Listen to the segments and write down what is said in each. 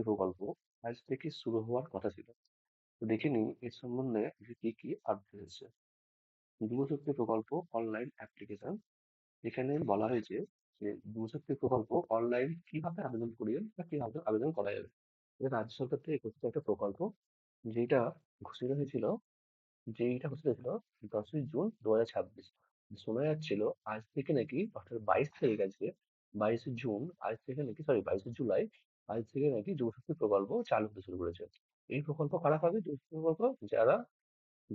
প্রকল্প আজ থেকে শুরু হওয়ার কথা ছিল। তো দেখে নিই এর সম্বন্ধে যে কি কি আপডেট হয়েছে। যুবশক্তি প্রকল্প অনলাইন অ্যাপ্লিকেশন, এখানে বলা হয়েছে যে যুবশক্তি প্রকল্প অনলাইন কিভাবে আবেদন করিবেন বা কিভাবে আবেদন করা যাবে। এটা রাজ্য সরকার থেকে ঘোষিত একটা প্রকল্প, যেটা ঘোষিত হয়েছিল যেইটা ঘোষিত হয়েছিল 10ই জুন 2026। শোনা যাচ্ছিল আজ থেকে নাকি অর্থাৎ 22 তারিখ আজকে, 22শে জুন, আজ থেকে নাকি সরি 22শে জুলাই, আজ থেকে নাকি যুবশক্তি প্রকল্প চালু হতে শুরু করেছে। এই প্রকল্প কারা পাবে? যুবশক্তি প্রকল্প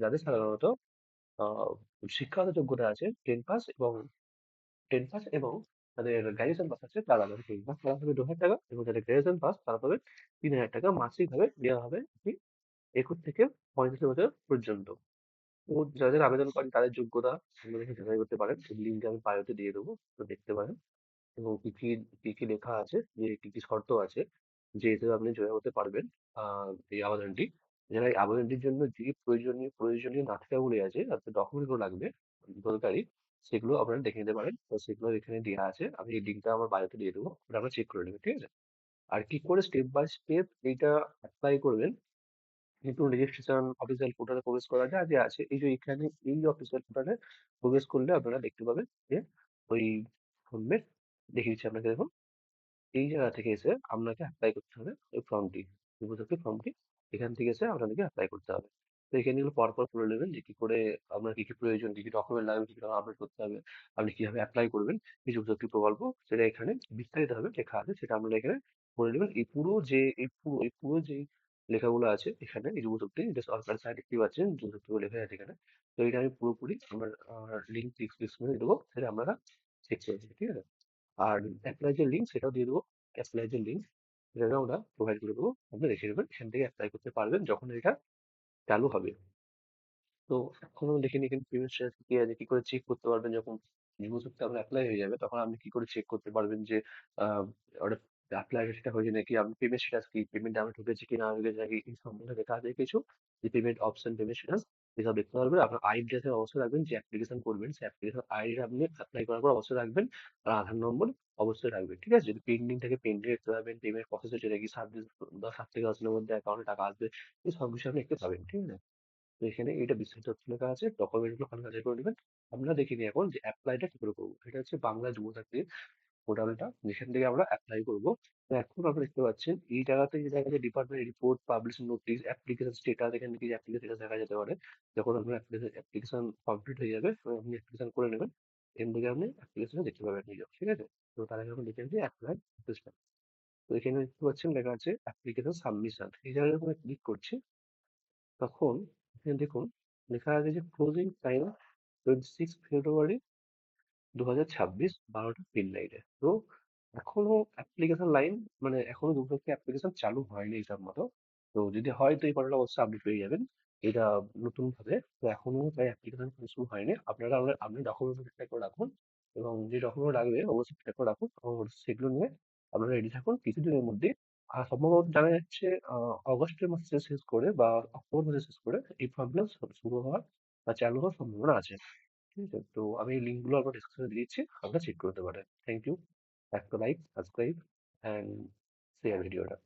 যাদের সাধারণত আহ শিক্ষাগত যোগ্যতা আছে 10 পাস এবং 10 পাস এবং তাদের গ্র্যাজুয়েশন পাস আছে, তারা মানে 10 পাস তারা পাবে 2,000 টাকা এবং যাদের গ্র্যাজুয়েশন পাস তারা পাবে 3,000 টাকা মাসিক ভাবে দেওয়া হবে 21 থেকে 35 বছর পর্যন্ত। তো যাদের আবেদন করেন তাদের যোগ্যতা আপনারা এখানে যাচাই করতে পারেন। লিঙ্ক আমি বায়োতে দিয়ে দেবো, তো দেখতে পারেন। এবং কি কি লেখা আছে, যে কি কি শর্ত আছে, যে এতে আপনি জয় হতে পারবেন এই আবেদনটি। এছাড়া এই আবেদনটির জন্য যে প্রয়োজনীয় নাটকাবলী আছে, তাতে ডকুমেন্ট গুলো লাগবে দরকারি, সেগুলো আপনারা দেখে নিতে পারেন। তো সেগুলো এখানে দেওয়া আছে, আমি এই লিঙ্কটা আমার বায়োতে দিয়ে দেবো, ওটা আপনারা চেক করে নেবেন, ঠিক আছে? আর কি করে স্টেপ বাই স্টেপ এইটা অ্যাপ্লাই করবেন, কিন্তু রেজিস্ট্রেশন অফিসিয়াল পোর্টালে প্রবেশ করা যায় যে আছে, এই যে এখানে এই অফিসিয়াল পোর্টালে প্রবেশ করলে আপনারা দেখতে পাবেন যে ওই ফর্মের, দেখিয়ে দিচ্ছি আপনাকে, দেখুন। এই জায়গা থেকে এসে আপনাকে অ্যাপ্লাই করতে হবে ওই ফর্মটি, যুবশক্তি ফর্মটি। এখান থেকে এসে আপনাদেরকে অ্যাপ্লাই করতে হবে। তো এখানে এগুলো পরপর করে নেবেন যে কি করে আপনার কি কি প্রয়োজন, কি কি ডকুমেন্ট লাগবে, কি কি আপলোড করতে হবে, আপনি কিভাবে অ্যাপ্লাই করবেন এই যুবশক্তি প্রকল্প, সেটা এখানে বিস্তারিত ভাবে লেখা আছে, সেটা আপনারা এখানে করে নেবেন। এই পুরো যে লেখাগুলো আছে এখানে, এই যুবশক্তি এটা সরকারি সাইট দেখতে পাচ্ছেন, যুবশক্তি বলে লেখা আছে এখানে। তো এটা আমি পুরোপুরি আমার লিঙ্ক ডিসক্রিপশনে দিয়ে দেবো, সেটা আপনারা চেক করে নেবেন, ঠিক আছে? আর অ্যাপ্লাই যে লিঙ্ক সেটাও দিয়ে দেবো। অ্যাপ্লাই যে লিঙ্ক সেটাও আমরা প্রোভাইড করে দেবো, আপনি দেখে নেবেন, এখান থেকে অ্যাপ্লাই করতে পারবেন যখন এটা চালু হবে। তো এখনো দেখিনি এখানে পেমেন্ট স্ট্যাটাস কি আছে, কি করে চেক করতে পারবেন যখন যুবশক্তি আপনার অ্যাপ্লাই হয়ে যাবে, তখন আপনি কি করে চেক করতে পারবেন যে আহ ওটা অ্যাপ্লাই সেটা হয়েছে নাকি, আপনি পেমেন্ট স্ট্যাটাস কি, পেমেন্ট আমার ঢুকেছে কি না ঢুকেছে নাকি, এই সম্বন্ধে লেখা আছে কিছু, যে পেমেন্ট অপশন, পেমেন্ট স্ট্যাটাস, এসব দেখতে পারবেন। আপনার আইডি অবশ্যই রাখবেন, যে অ্যাপ্লিকেশন করবেন সেই অ্যাপ্লিকেশন আইডি আপনি অ্যাপ্লাই করার পর অবশ্যই রাখবেন। আর আধার নম্বর অবশ্যই রাখবেন, ঠিক আছে? যদি পেন্ডিং থাকে পেন্ডিং দেখতে পাবেন, পেমেন্ট প্রসেস হচ্ছে নাকি 7 থেকে 10 দিনের মধ্যে অ্যাকাউন্টে টাকা আসবে, এই সব কিছু আপনি দেখতে পাবেন, ঠিক আছে? তো এখানে এটা বিস্তারিত তথ্য লেখা আছে, ডকুমেন্ট গুলো আপনারা যাচাই করে নেবেন। আমরা দেখে নিই এখন যে অ্যাপ্লাইটা কি করে করবো। এটা হচ্ছে বাংলা যুবশক্তির পোর্টালটা, যেখান থেকে আমরা অ্যাপ্লাই করবো। তো এখন আপনারা দেখতে পাচ্ছেন এই জায়গাতে, যে জায়গাতে department report, publish notice, application status, এখান থেকে অ্যাপ্লিকেশন স্টেটাস দেখা যেতে পারে। যখন আপনার অ্যাপ্লিকেশন কমপ্লিট হয়ে যাবে তখন আপনি অ্যাপ্লিকেশন করে নেবেন, এখান থেকে আপনি অ্যাপ্লিকেশনে দেখতে পাবেন নিজেও, ঠিক আছে? তো তার আগে আমরা দেখে নিচ্ছি অ্যাপ্লাই প্রসেসটা। তো এখানে দেখতে পাচ্ছেন লেখা আছে অ্যাপ্লিকেশন সাবমিশন, এই জায়গায় যখন ক্লিক করছি তখন এখানে দেখুন লেখা আছে যে ক্লোজিং টাইম 26 ফেব্রুয়ারি 2026, 12টা মিডনাইটে। তো এখনো অ্যাপ্লিকেশন লাইন, মানে এখনো দুটো অ্যাপ্লিকেশন চালু হয়নি হিসাব মতো। তো যদি হয় তো এই পড়াটা অবশ্যই আপডেট পেয়ে যাবেন এটা নতুন ভাবে। তো এখনো তাই অ্যাপ্লিকেশন শুরু হয়নি। আপনারা আপনি ডকুমেন্ট ঠিকঠাক করে রাখুন, এবং যে ডকুমেন্ট লাগবে অবশ্যই ঠিকঠাক করে রাখুন, এবং সেগুলো নিয়ে আপনারা রেডি থাকুন কিছুদিনের মধ্যে। আর সম্ভবত জানা যাচ্ছে অগস্টের মাসে শেষ করে বা অক্টোবর মাসে শেষ করে এই ফর্ম ফিল আপ শুরু হওয়ার বা চালু হওয়ার সম্ভাবনা আছে, ঠিক আছে? তো আমি এই লিঙ্কগুলো আপনার ডিসক্রিপশনে দিয়ে দিচ্ছি, আপনারা চেক করতে পারেন। Thank you. একটা লাইক, সাবস্ক্রাইব অ্যান্ড শেয়ার ভিডিওটা।